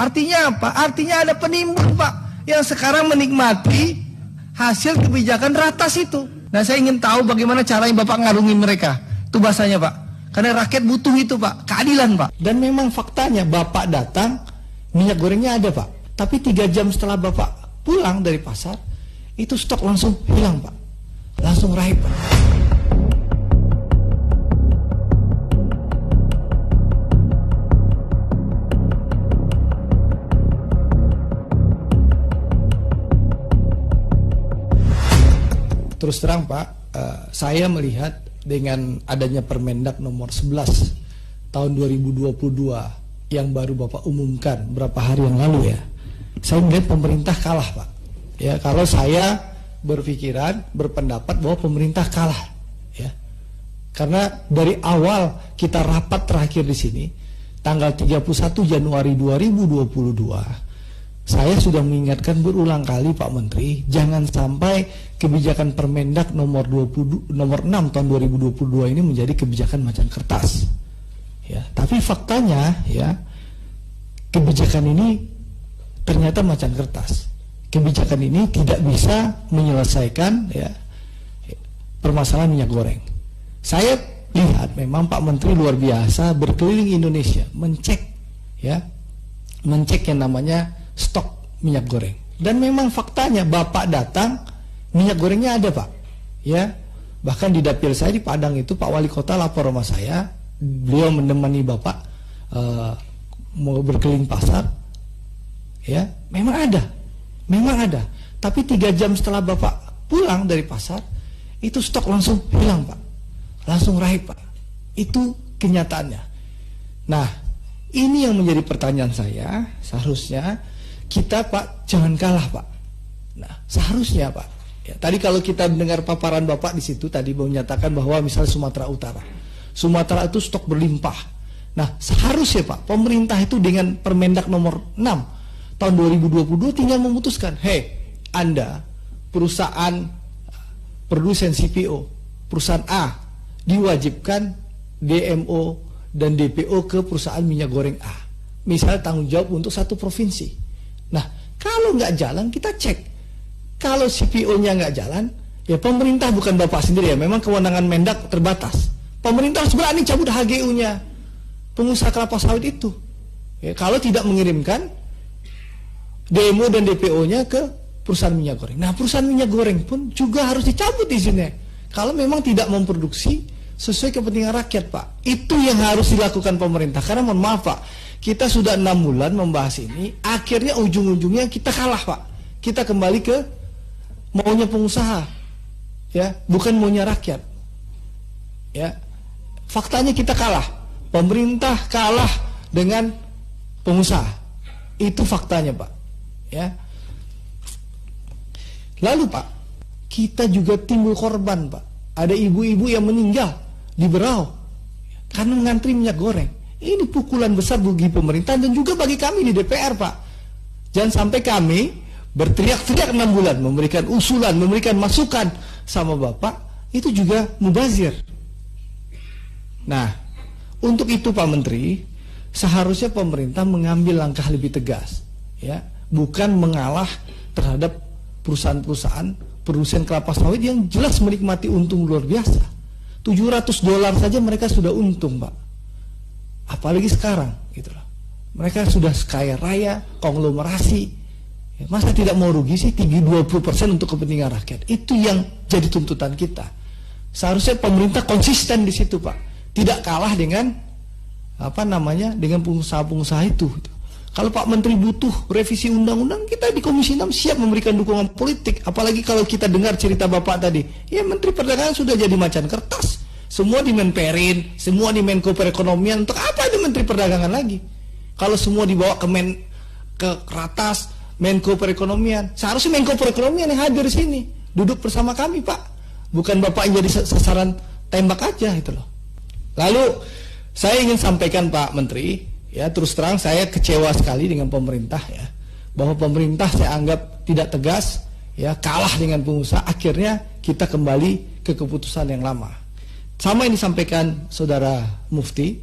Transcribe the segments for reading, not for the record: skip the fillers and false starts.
Artinya apa? Artinya ada penimbun, Pak, yang sekarang menikmati hasil kebijakan ratas itu. Nah, saya ingin tahu bagaimana caranya Bapak ngarungin mereka. Itu bahasanya, Pak. Karena rakyat butuh itu, Pak. Keadilan, Pak. Dan memang faktanya Bapak datang, minyak gorengnya ada, Pak. Tapi 3 jam setelah Bapak pulang dari pasar, itu stok langsung hilang, Pak. Langsung raib, Pak. Terus terang, Pak, saya melihat dengan adanya Permendak nomor 11 tahun 2022 yang baru Bapak umumkan berapa hari yang lalu ya, saya melihat pemerintah kalah, Pak. Ya, kalau saya berpendapat bahwa pemerintah kalah, ya, karena dari awal kita rapat terakhir di sini tanggal 31 Januari 2022. Saya sudah mengingatkan berulang kali, Pak Menteri, jangan sampai kebijakan Permendak nomor 6 tahun 2022 ini menjadi kebijakan macan kertas. Ya, tapi faktanya ya, kebijakan ini ternyata macan kertas. Kebijakan ini tidak bisa menyelesaikan ya permasalahan minyak goreng. Saya lihat memang Pak Menteri luar biasa berkeliling Indonesia mencek yang namanya stok minyak goreng. Dan memang faktanya Bapak datang, minyak gorengnya ada, Pak. Ya, bahkan di dapil saya di Padang itu Pak Wali Kota lapor sama saya, beliau menemani Bapak mau berkeliling pasar. Ya, memang ada. Tapi 3 jam setelah Bapak pulang dari pasar, itu stok langsung hilang, Pak. Langsung raib, Pak. Itu kenyataannya. Nah, ini yang menjadi pertanyaan saya. Seharusnya kita, Pak, jangan kalah, Pak. Nah, seharusnya, Pak. Ya, tadi kalau kita mendengar paparan Bapak di situ tadi menyatakan bahwa misalnya Sumatera itu stok berlimpah. Nah, seharusnya, Pak, pemerintah itu dengan Permendak nomor 6 tahun 2022 tinggal memutuskan, Anda perusahaan produsen CPO, perusahaan A diwajibkan DMO dan DPO ke perusahaan minyak goreng A. Misalnya tanggung jawab untuk satu provinsi. Nah, kalau nggak jalan kita cek. Kalau CPO-nya nggak jalan, ya pemerintah, bukan Bapak sendiri ya, memang kewenangan Mendak terbatas. Pemerintah harus berani cabut HGU-nya pengusaha kelapa sawit itu. Ya, kalau tidak mengirimkan DMO dan DPO-nya ke perusahaan minyak goreng. Nah, perusahaan minyak goreng pun juga harus dicabut izinnya. Kalau memang tidak memproduksi sesuai kepentingan rakyat, Pak. Itu yang harus dilakukan pemerintah. Karena mohon maaf, Pak, kita sudah 6 bulan membahas ini, akhirnya ujung-ujungnya kita kalah, Pak. Kita kembali ke maunya pengusaha, ya, bukan maunya rakyat. Ya, faktanya kita kalah. Pemerintah kalah dengan pengusaha. Itu faktanya, Pak. Ya. Lalu, Pak, kita juga timbul korban, Pak. Ada ibu-ibu yang meninggal di Berau karena ngantri minyak goreng. Ini pukulan besar bagi pemerintah dan juga bagi kami di DPR, Pak. Jangan sampai kami berteriak-teriak 6 bulan, memberikan usulan, memberikan masukan sama Bapak, itu juga mubazir. Nah, untuk itu Pak Menteri, seharusnya pemerintah mengambil langkah lebih tegas, ya, bukan mengalah terhadap perusahaan-perusahaan produsen kelapa sawit yang jelas menikmati untung luar biasa. $700 saja mereka sudah untung, Pak. Apalagi sekarang, gitu loh. Mereka sudah kaya raya, konglomerasi. Ya, masa tidak mau rugi sih 20% untuk kepentingan rakyat? Itu yang jadi tuntutan kita. Seharusnya pemerintah konsisten di situ, Pak. Tidak kalah dengan dengan pengusaha-pengusaha itu. Kalau Pak Menteri butuh revisi undang-undang, kita di Komisi 6 siap memberikan dukungan politik. Apalagi kalau kita dengar cerita Bapak tadi, ya Menteri Perdagangan sudah jadi macan kertas. Semua di Menperin, semua di Menko Perekonomian. Untuk apa di Menteri Perdagangan lagi? Kalau semua dibawa ke ratas Menko Perekonomian, seharusnya Menko Perekonomian yang hadir di sini, duduk bersama kami, Pak. Bukan Bapak yang jadi sasaran tembak aja, itu loh. Lalu saya ingin sampaikan, Pak Menteri, ya, terus terang saya kecewa sekali dengan pemerintah, ya, bahwa pemerintah saya anggap tidak tegas, ya, kalah dengan pengusaha. Akhirnya kita kembali ke keputusan yang lama. Sama yang disampaikan Saudara Mufti,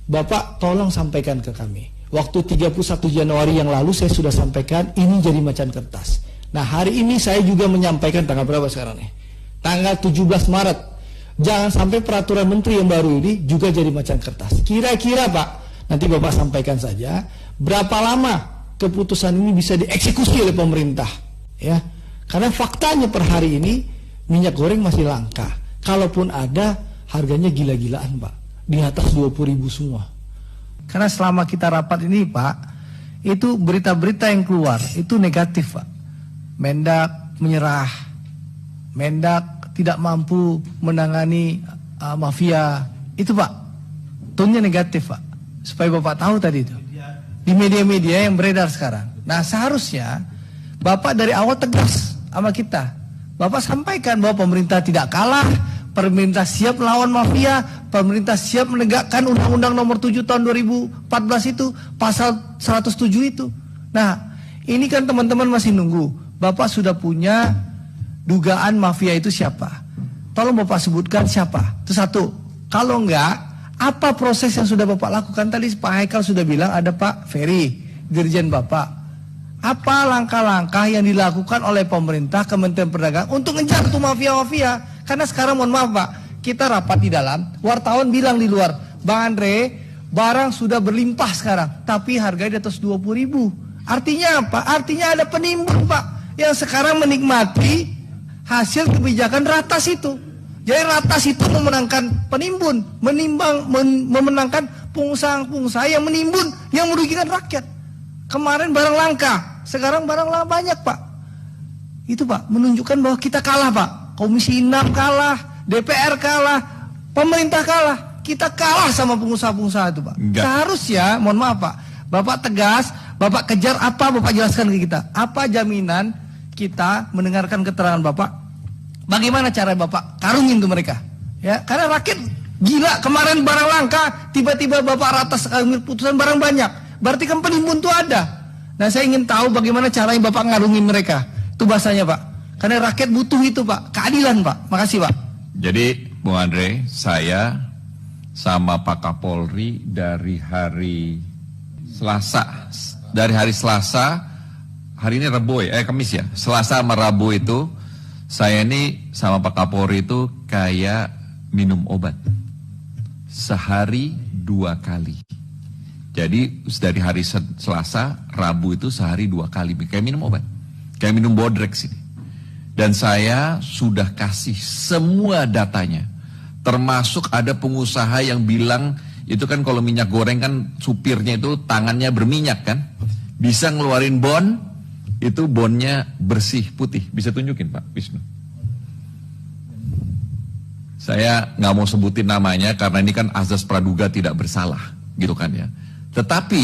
Bapak tolong sampaikan ke kami. Waktu 31 Januari yang lalu saya sudah sampaikan ini jadi macan kertas. Nah hari ini saya juga menyampaikan tanggal berapa sekarang nih? Tanggal 17 Maret. Jangan sampai peraturan menteri yang baru ini juga jadi macan kertas. Kira-kira Pak, nanti Bapak sampaikan saja berapa lama keputusan ini bisa dieksekusi oleh pemerintah, ya? Karena faktanya per hari ini minyak goreng masih langka. Kalaupun ada, harganya gila-gilaan Pak, di atas 20.000 semua. Karena selama kita rapat ini Pak, itu berita-berita yang keluar itu negatif Pak. Mendak menyerah, Mendak tidak mampu menangani mafia, itu Pak, tone-nya negatif Pak. Supaya Bapak tahu tadi itu di media-media yang beredar sekarang. Nah seharusnya Bapak dari awal tegas sama kita. Bapak sampaikan bahwa pemerintah tidak kalah, pemerintah siap melawan mafia, pemerintah siap menegakkan Undang-Undang Nomor 7 Tahun 2014 itu, pasal 107 itu. Nah ini kan teman-teman masih nunggu. Bapak sudah punya dugaan mafia itu siapa? Tolong Bapak sebutkan siapa. Itu satu. Kalau enggak, apa proses yang sudah Bapak lakukan? Tadi Pak Haikal sudah bilang ada Pak Ferry, Dirjen Bapak. Apa langkah-langkah yang dilakukan oleh pemerintah, Kementerian Perdagangan untuk ngejar tuh mafia-mafia? Karena sekarang mohon maaf Pak, kita rapat di dalam, wartawan bilang di luar, Bang Andre, barang sudah berlimpah sekarang, tapi harganya di atas 20.000. Artinya apa? Artinya ada penimbun Pak, yang sekarang menikmati hasil kebijakan ratas itu. Jadi ratas itu memenangkan penimbun, memenangkan pengusaha-pengusaha yang menimbun, yang merugikan rakyat. Kemarin barang langka, sekarang barang langka banyak Pak. Itu Pak, menunjukkan bahwa kita kalah Pak. Komisi 6 kalah, DPR kalah, pemerintah kalah. Kita kalah sama pengusaha-pengusaha itu Pak. Seharusnya, mohon maaf Pak, Bapak tegas, Bapak kejar apa, Bapak jelaskan ke kita. Apa jaminan kita mendengarkan keterangan Bapak? Bagaimana cara Bapak karungin ke mereka? Ya, karena rakyat gila, kemarin barang langka, tiba-tiba Bapak ratas ambil putusan barang banyak. Berarti kan penimbun itu ada. Nah, saya ingin tahu bagaimana caranya Bapak ngarungin mereka. Itu bahasanya Pak. Karena rakyat butuh itu Pak, keadilan Pak. Makasih Pak. Jadi, Bung Andre, saya sama Pak Kapolri dari hari Selasa, hari ini Rabu ya, Kamis ya. Selasa sama Rabu itu saya ini sama Pak Kapolri itu kayak minum obat sehari 2 kali. Jadi dari hari Selasa, Rabu itu sehari 2 kali kayak minum obat, kayak minum Bodrex ini. Dan saya sudah kasih semua datanya, termasuk ada pengusaha yang bilang itu kan kalau minyak goreng kan supirnya itu tangannya berminyak kan, bisa ngeluarin bon, itu bonnya bersih putih. Bisa tunjukin Pak Wisnu? Saya nggak mau sebutin namanya karena ini kan azas praduga tidak bersalah gitu kan ya. Tetapi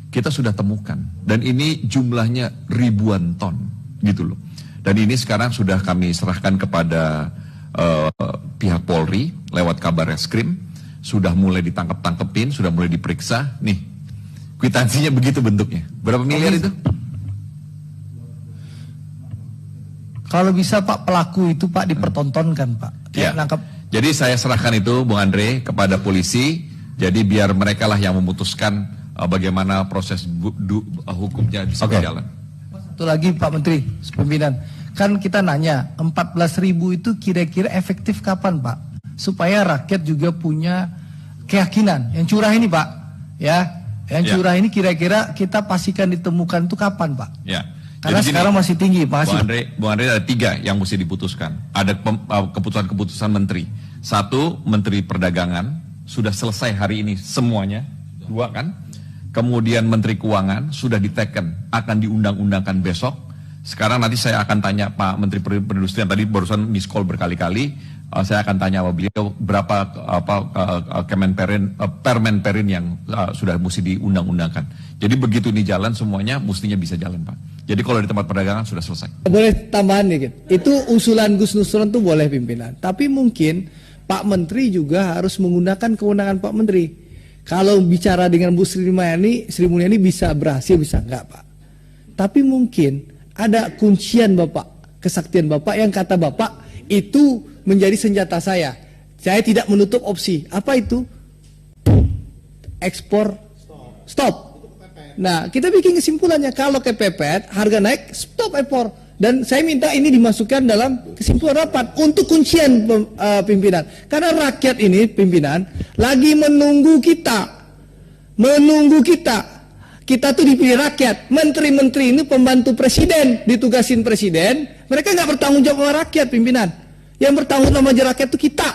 kita sudah temukan dan ini jumlahnya ribuan ton gitu loh. Dan ini sekarang sudah kami serahkan kepada pihak Polri lewat kabar reskrim, sudah mulai ditangkep-tangkepin, sudah mulai diperiksa. Nih, kwitansinya begitu bentuknya. Berapa miliar itu? Kalau bisa Pak, pelaku itu Pak dipertontonkan Pak. Ya. Jadi saya serahkan itu Bung Andre kepada polisi. Jadi biar mereka lah yang memutuskan bagaimana proses hukumnya bisa berjalan. Satu lagi Pak Menteri, pimpinan. Kan kita nanya 14.000 itu kira-kira efektif kapan Pak? Supaya rakyat juga punya keyakinan. Yang curah ini Pak, ya, yang curah ini kira-kira kita pastikan ditemukan itu kapan Pak? Ya. Karena jadi sekarang masih tinggi, Pak. Bung Andre ada 3 yang mesti diputuskan. Ada keputusan-keputusan menteri. 1, Menteri Perdagangan sudah selesai hari ini semuanya, 2 kan. Kemudian Menteri Keuangan sudah diteken, akan diundang-undangkan besok. Sekarang nanti saya akan tanya Pak Menteri Perindustrian, tadi barusan miss call berkali-kali. Saya akan tanya sama beliau berapa Permenperin yang sudah mesti diundang-undangkan. Jadi begitu ini jalan semuanya mestinya bisa jalan Pak. Jadi kalau di tempat perdagangan sudah selesai. Boleh tambahan dikit. Itu usulan Gus Nusron itu boleh pimpinan. Tapi mungkin Pak Menteri juga harus menggunakan kewenangan Pak Menteri. Kalau bicara dengan Bu Sri Mulyani bisa berhasil bisa enggak Pak. Tapi mungkin ada kuncian Bapak, kesaktian Bapak yang kata Bapak itu menjadi senjata saya. Saya tidak menutup opsi. Apa itu? Ekspor stop. Nah, kita bikin kesimpulannya kalau kepepet, harga naik, stop ekspor. Dan saya minta ini dimasukkan dalam kesimpulan rapat untuk kuncian pimpinan. Karena rakyat ini pimpinan lagi menunggu kita. Kita tuh dipilih rakyat. Menteri-menteri ini pembantu presiden, ditugasin presiden. Mereka nggak bertanggung jawab sama rakyat pimpinan. Yang bertanggung jawab sama rakyat itu kita.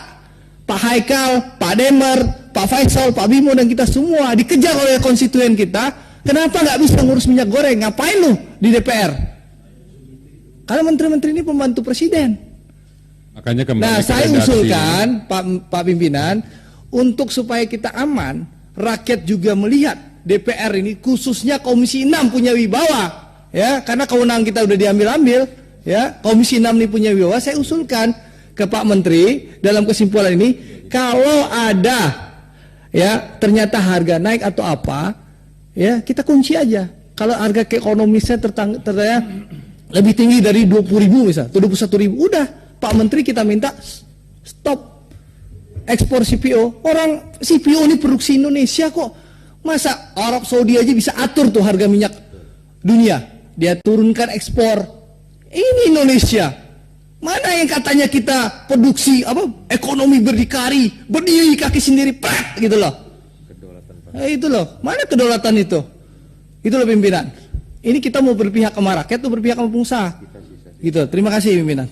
Pak Haikal, Pak Demer, Pak Faisal, Pak Bimo dan kita semua dikejar oleh konstituen kita. Kenapa nggak bisa ngurus minyak goreng? Ngapain lu di DPR? Karena menteri-menteri ini pembantu presiden. Makanya kembali nah, ke saya redaksi. usulkan Pak Pimpinan untuk supaya kita aman, rakyat juga melihat DPR ini khususnya Komisi 6 punya wibawa, ya, karena kewenangan kita udah diambil-ambil, ya. Komisi 6 ini punya wibawa. Saya usulkan ke Pak Menteri dalam kesimpulan ini, kalau ada ya ternyata harga naik atau apa, ya kita kunci aja. Kalau harga keekonomisnya ternyata lebih tinggi dari 20.000 misalnya, atau 21.000, udah Pak Menteri kita minta stop ekspor CPO. Orang CPO ini produksi Indonesia kok. Masa Arab Saudi aja bisa atur tuh harga minyak dunia, dia turunkan ekspor. Ini Indonesia. Mana yang katanya kita produksi ekonomi berdikari, berdiri kaki sendiri, prak, gitu loh. Itu loh, mana kedaulatan itu? Itu loh pimpinan. Ini kita mau berpihak sama rakyat atau berpihak sama pengusaha? Gitu. Terima kasih pimpinan.